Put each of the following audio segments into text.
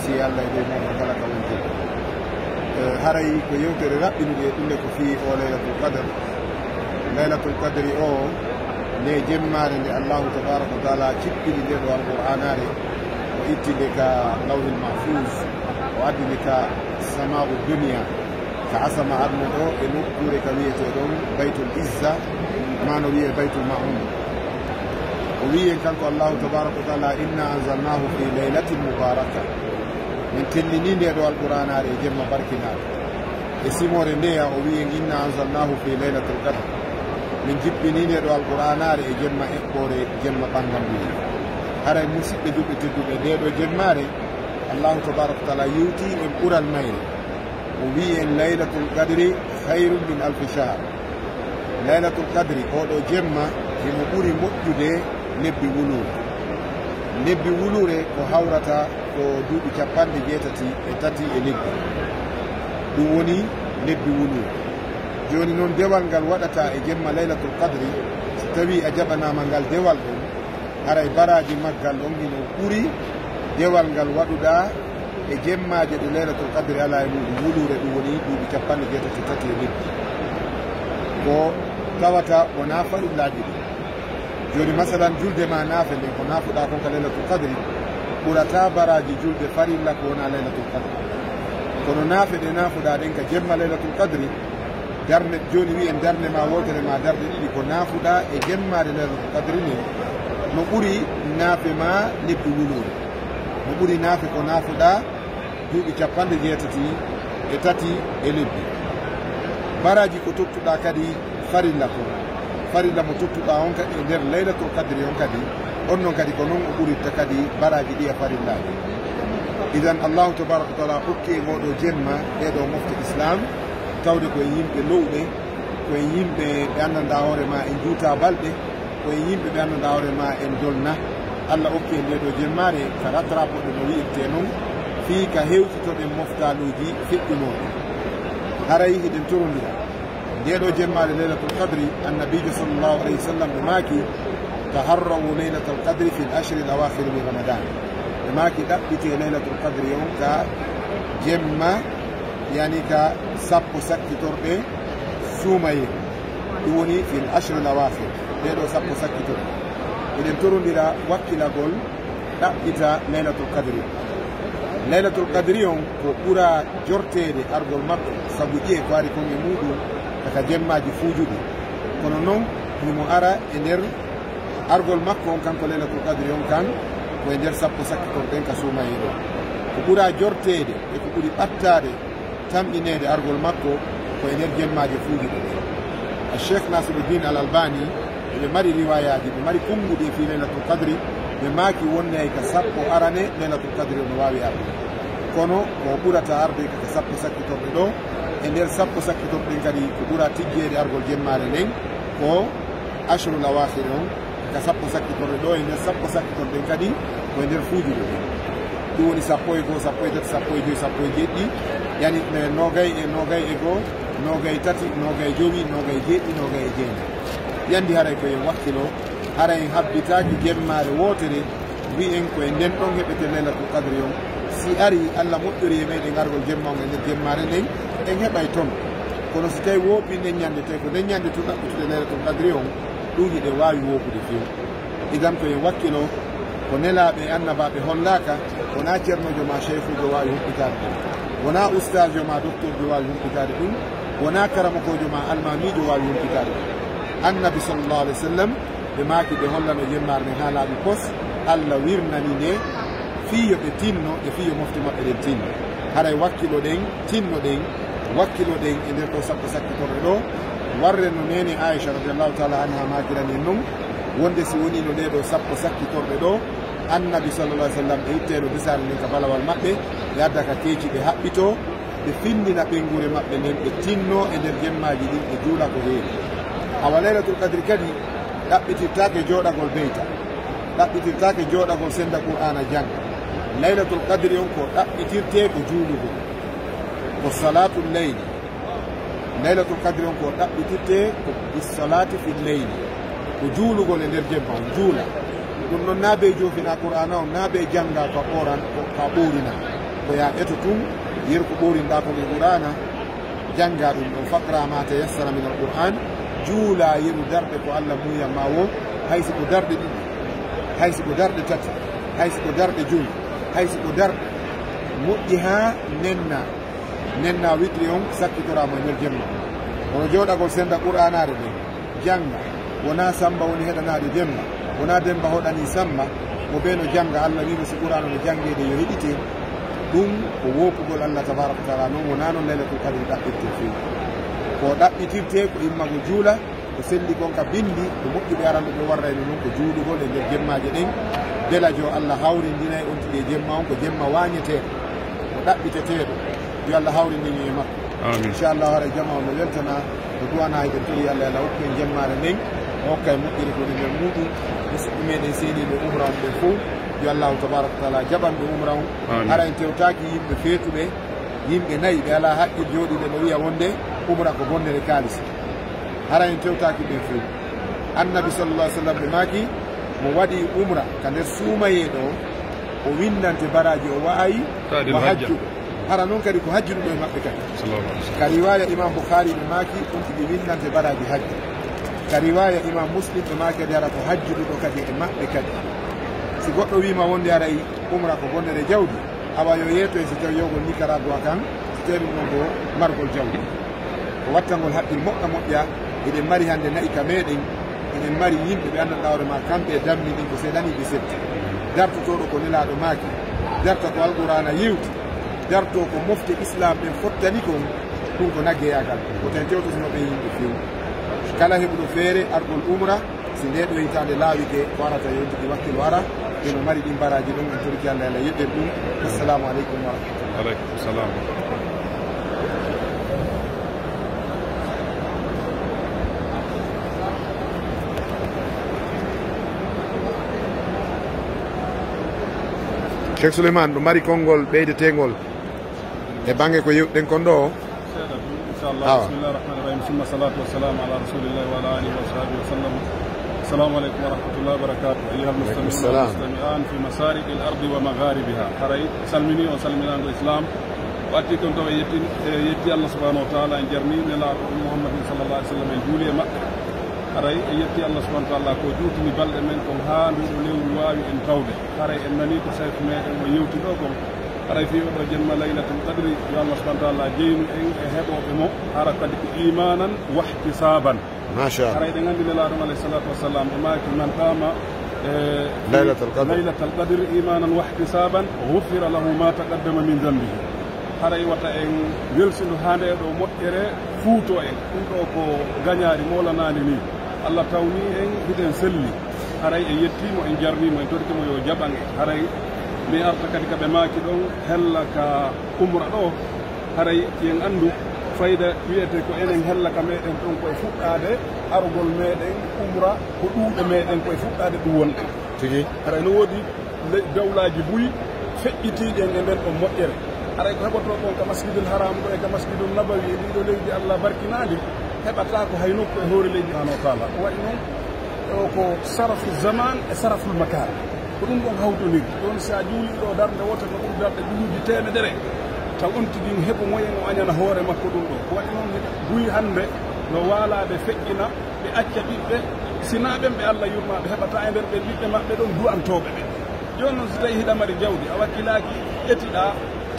si Allah e dow moom kala ka wonte haray ko yewtere raɓɓinude ɗumde ko fii o laylatul qadre. Laylatul qadri o nde jemmare nde Allahu tabaraka wa taala cippini nde ɗo alqur'anare o ittinde ka lawhil mahfuz o addinde ka sama'u dunia ka asama adno ɗo e nokkure ka wiyete ɗon baytul izza mano wiye baytul ma'un. o wiyen kanko Allahu tabaraka wa taala inna anzalnahu fi laylatin mubaraka, min tellini nde ɗo alqur'anare e jemma barkinare. e simore ndeya o wiyen inna anzalnahu fi laylatul qadr, min jippini nde ɗo alqur'anare e jemma eɓɓore jemma ɓangambuyi. haray musidɓe juɓɓe tedduɓe nde ɗo jemmare Allahu tabaraka wa taala yewti en ɓural mayre o wi en laylatul qadri hayrum min alfi shahr. laylatul qadri oɗo jemma emo ɓuri moƴƴude lebbi wulure. lebbi wulure ko hawrata ko duuɓi 83 e lebbi, ɗum woni lebbi wulure. joni noon dewal ngal waɗata e jemma laylatul qadri, so tawi a jaɓanama ngal dewal ɗum haray baraji maggal ɗon hino ɓuri dewal ngal waɗuɗa e jemmaje ɗe laylatul qadri ala e muɗum wulure, ɗum woni duuɓi 83 e lebbi, ko tawata wona farillaji ɗi. joni masalan julde ma naafe nden ko naafuɗa kon ka laylatul qadri ɓurata baraji julde farilla ko wona laylatul qadri. kono naafe ɗe naafuɗa ɗen ka jemma laylatul qadri darde joni wiyen darde ma wotere ma darde ɗiɗi ko naafuɗa e jemmade laylatul qadri ni no ɓuri naafe ma lebbi wulure, no ɓuri naafe ko naafuɗa duuɓi 83 e lebbi. baraji ko tottuɗa kadi farilla ko farilla mo tottuɗa on kadi e nder laylatul qadri on kadi on noon kadi ko noon o ɓuritta kadi baraji ɗi e farillaji. idan Allahu tabaraka wa taala hokki e ngoɗo jemma ɗeɗo mofte islam tawde koye yimɓe lowɓe, koye yimɓe ɓe anndanɗa hoore ma en juuta balɗe, koye yimɓe ɓe anndanɗa hoore ma en dolna. Allah hokki e ndeɗo jemmare ka rattrapoɗe no wi'irte noon fii ka hewtitoɗen moftaluji feƴƴunoɗe. haray hiɗen torondira ndeɗo jemmare laylatul qadri annabijo sallllahu alayhi wa sallam ɓe maaki taharrawu laylatul qadri fi l ashri l awakhir min ramadan. ɓe maaki ɗaɓɓite laylatul qadri on ka jemma yani ka sappo sakkitorɗe suumaye, ɗum woni fi l ashri l awakhir, ɗeɗo sappo sakkitorɗe. eɗen torondira wakkilagol ɗaɓɓita laylatul qadri. laylatul qadri on ko ɓura jortede argol makko sabu ƴiye ko ari kon e muɗum kaka jemmaji fuujuɗi. kono noon himo ara e nder argol makko on kanko laylatul qadri on kan koye nder sappo sakkitorɗen ka suumaye ɗo. ko ɓura jortede e ko ɓuri ɓattade tamɗinede argol makko koye nder jemmaji fuujuɗi ɗe. a cheikh nasiruddin al albani eɓe mari riwayaji, ɓe mari kumbuɗi e fi laylatul qadri, ɓe maaki wonde hay ka sappo arane laylatul qadri no wawi arde. kono ko ɓurata arde kaka sappo sakkitorɗe ɗo e nder sappo sakkitorɗen kadi ko ɓura tiggeede argol jemmare nden ko ashrul awakhir on ka sappo sakkitorɗe ɗo e nder sappo sakkitorɗen kadi koye nder fuujude ɗen. ɗum woni 11, 13, 12, 17 yani nogay e goo, nogay tati, nogay jowi, nogay jeeɗɗi, nogay e jeenayi. yandi haray koyen wakkilo, haray habbitaki jemmare wotere wi'en koye nden ɗon heɓete laylatul qadri on. si ari Allah moƴƴori e meɗen argol jemma on e nder jemmare nden en heɓay toon. kono so tawi wooɓi nden ñande tawi ko nden ñande to ɗaɓɓutude laylatul qadri on ɗum hiɗe wawi woɓude few. idan koyen wakkilo ko nelaɓe annabaɓe hollaka wona ceernojo ma cheikhujo wawi huɓɓitade ɗum, wona ustage ma docteur wawi huɓɓitade ɗum, wona karamakojo ma almamijo wawi huɓɓitade ɗum. annabi sallllahu alayhi wa sallam ɓe maaki ɓe hollano jemmare nden ha laaɓi pos. Allah wirnani nde fiyo ɓe tinno e fiyo mofti maɓɓe ɗen tinno. haray wakkilo ɗen tinno ɗen wakkilo ɗen e nder ɗo sappo sakkitorɗe ɗo warre no nene Aisha radiallahu taala anha makiran en noon wonde si woni no ɗeɗo sappo sakkitorɗe ɗo annabi sallallah alih sallam ɓe itteno bisare nden ka balawal maɓɓe ɓe adda ka keeci ɓe haɓɓito ɓe findina ɓengure maɓɓe nden ɓe tinno e nder jemmaji ɗin ɓe juula ko heewi. awa laylatul qadri kadi ɗaɓɓitirtake jooɗagol beyta, ɗaɓɓitirtake jooɗagol senda qur'ana janga. laylatul qadri on ko ɗaɓɓitirte ko juulugo, ko salatul leyli. laylatul qadri on ko ɗaɓɓitirte ko bisalati fil leyli, ko juulugol e nder jemma on juula. ɗum noon naabe joofina qur'ana on naabe janga ka ɓoran ka ɓorina, ko ya ɓeto tum yeru ko ɓorinɗa ko ɓe qur'ana janga ɗum ɗo faqra ma tayassara min al qur'an juula yeru darɗe ko allah muyam ma wo haysi ko darɗe ɗiɗi haysi ko darɗe tati haysi ko darɗe joyi haysi ko darɗe moƴƴi ha nenna witri on sakkitorama e nder jemma ono jooɗagol senda qur'anare ɓe janga wona samba woni heɗanade demba wona demba hoɗani samba mo ɓe no janga allah wimo si qur'ana no jangede yo heɗite ɗum ko wopugol allah tabaraka wa taala noon wona noon laylatul qadri ɗaɓɓirte fewi ko ɗaɓɓitirte ko immago juula ko selli kon ka bindi ko moƴƴuɓe aranɗo ɓe warrayno noon ko juulugol e nder jemmaje ɗen delajo allah hawrindina e on tigi e jemma on ko jemma wañeteɗo ko ɗaɓɓiteteɗo yo allah hawrindini e makko inchallah haara jama o no weltana ko duwana hayɓe tori allah ala hokku en jemmare nden o hokka e moƴƴiri ko nder muɗum musidɓe meɗen seeniɓe umra on ɓe fof yo allahu tabaraka wa taala jaɓanɓe umra on hara en tewtaki yimɓe feetuɓe yimɓe nayyi ɓe ala haqqil jooɗiɓe no wiya wonde umra ko bonnere kalis hara en tewtaki ɓen fof annabi sallallah sallam ɓe maki mo waɗi umra ka nder suumayeɗo o windante baraji o wa'ayi ko hajjuɗo hara noon kadi ko hajjuɗuɗo e maɓɓe kadi ka riwaya imam boukhari ɓe maki ɗum tigi windante baraji hajju ka riwaya imam muslim ɓe maki kadi hara ko hajjuɗuɗo kadi e maɓɓe kadi si goɗɗo wima wonde aray umra ko bonnere jawdi awa yo yeeto e so tawi yowgol nicaragua kan so tawi ɗum ko margol jawdi ko wattangol haqqil moƴƴa moƴƴa eɗen mari hande nayi ka meɗen eɗen mari yimɓe ɓe andanɗa hoore ma kamɓe dammi ɗin ko seeɗaniɓe setti dartotoɗo ko nelaɗo maaki darta ko alqurana yewti darto ko mofte islam ɓen fottani kon ɗum ko naggeyagal ko ten tewtotinoɓe yimɓe fewi kala heɓuɗo feere argol umra si nde ɗo hitande laawike ko arata yontuki wakkilo ara eno mari ɗin baraji ɗum en torki allah allah yeɓɓen ɗum assalamu aleykum wa rahmatullah. Aleykum salam. Cheikh Souleymane ɗo mari konngol ɓeydetegol e bange ko yewɗen kon ɗo inchallah bismillah rahmani rahim summa salatu wassalamu ala rasulillahi wa ala alihi wa sahbihi wa sallam. Assalamu aleykum wa rahmatullahi wa barakatuh ayuha almustami'un wal mustami'an fi masariqi al ardi wa magharibiha haray salmini on salminago islam o atti kon taw yetti allah subhanahu wa taala en jarni nelaɗo ɗum mouhammadin sallallah alih w sallam en juuli e maɓɓe haray e yetti allah subahana taala ko juutini balɗe men kon ha nduɗo lewru wawi en tawde haray en nani ko sayf meɗen o yewti ɗo kon haray fi oɗo jemma laylatul qadri yo allah subahana taala jeynu en e heɓoɓe mo hara kadi ko imanan wahtisaban machallah haray ɗen andi nelaɗum alayhi salatu wassalam e maki man qama laylatal qadri imanan wahtisaban gufira lahu ma taqaddama min dambihi haray wata en welsidu ha nde ɗo moƴƴere fuuto en ɗum ɗo ko gañaari molanani ni allah tawni en hiɗen selli haray en yettimo en jarnimo en torkimo yo jaɓan haray mi arta kadi kaɓe maaki ɗon hella ka umra ɗo haray yen anndu fayda wiyete ko enen hella ka meɗen ɗon koye fuɗɗade argol meɗen umra ko ɗuuɗe meɗen koye fuɗɗade ɗum wonɗen tigi haray no woodi dawlaji buyi feƴƴitiɗen e nden ɗon moƴƴere haray ko heɓoto ɗon ka masjidul haram ɗo e ka masjidul nabawi e ɗiɗo leydi allah barkinadi heɓata ko hay nokku e hoore leydi subhanahu wa taala o wayi noon o ko sarafu zaman e saraful makar ko ɗum ɗon hawtoniri ɗon sa juuliɗo darde woto no ɓuri darde ɗuuji temedere taw on tigui heɓo moyen o añana hoore makko ɗum ɗo ko waɗi noon buyi hande no waalade feƴƴina ɓe acca ɓiɓɓe sinaɓen ɓe allah yurmaɓe heɓata e nder ɓe ɓiɓɓe maɓɓe ɗon du'antoɓe ɓe joni noon so tawi hiɗa mari jawdi a wakkilaki ƴetiɗa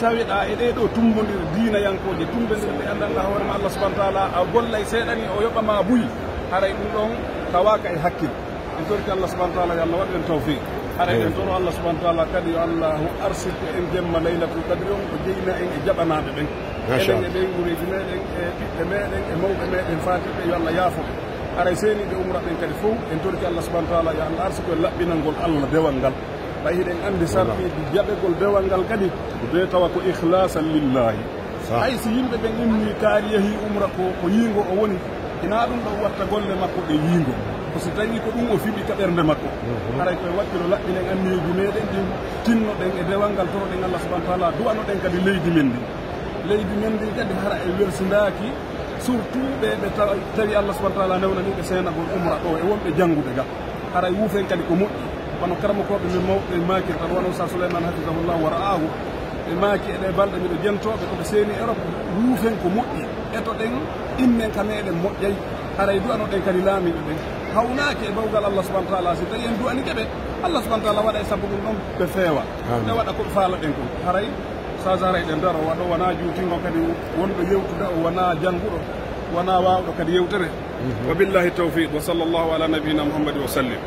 tawiɗa e ɗeɗo tumbodir diinayankoje tumbodir ɓe andanɗa hoorema allah subahana taala a gollay seeɗani o yoɓama buyi haray ɗum ɗon tawaka e hakkille en torki allah subahana taala yo allah waɗen tawfiq haray en toro allah subahana taala kadi yo allahu arsike en jemma laylatul qadri on ko jeyna en e jaɓanaɓe ɓen enen e ɓen gureji meɗen e ɓiɓɓe meɗen e mawɓe meɗen fatiɓe yo allah yaafoɓe haray seeniɓe umra ɓen kadi fof en torki allah subahana taala yo allah arsiko e laɓɓinalngol allah dewal ngal ɓay hiɗen andi sarɗiji jaɓegol dewal ngal kadi ɓe tawa ko ihlasan lillahi hay si yimɓe ɓen immi kaari yeehi umra ko yiingo o woni ina ɗum ɗo watta golle makko ɗe yiingo ko so tawi ko ɗum o fiɓi ka ɓernde makko haray koye wakkilo laɓɓinen anniyeji meɗen ɗin tinnoɗen e dewal ngal toroɗen allah subahana taala du'anoɗen kadi leydi men ndin kadi hara e welsidaki surtout ɓe tawi allah subahana taala newnaniɓe seenagol umra ɗo e wonɓe jannguɓe ga haray wuufen kadi ko moƴƴi wono karama koɓe min mawɓe makir tan wono sa Souleymane hafisahullah wa ra'ahu ɓe maaki eɗe balɗe miɗo jentoɓe koɓe seeni Europe wuufen ko moƴƴi eto ɗen innen ka meɗen moƴƴay haray du'anoɗen kadi laamiɓe ɓen hawnaaki e bawgal Allah subahana taala si tawi en du'anike ɓe Allah subahana taala waɗa e sabu ɗum ɗon ɓe feewa ɓe waɗa koɓe faala ɗen kon haray sa haray ɗen daro waɗo wona juutingo kadi wonɗo yewtude o wona jannguɗo wona waawɗo kadi yewtere wa billahi tawfiq wa sallllahu ala nabiyina muhammadin wa sallim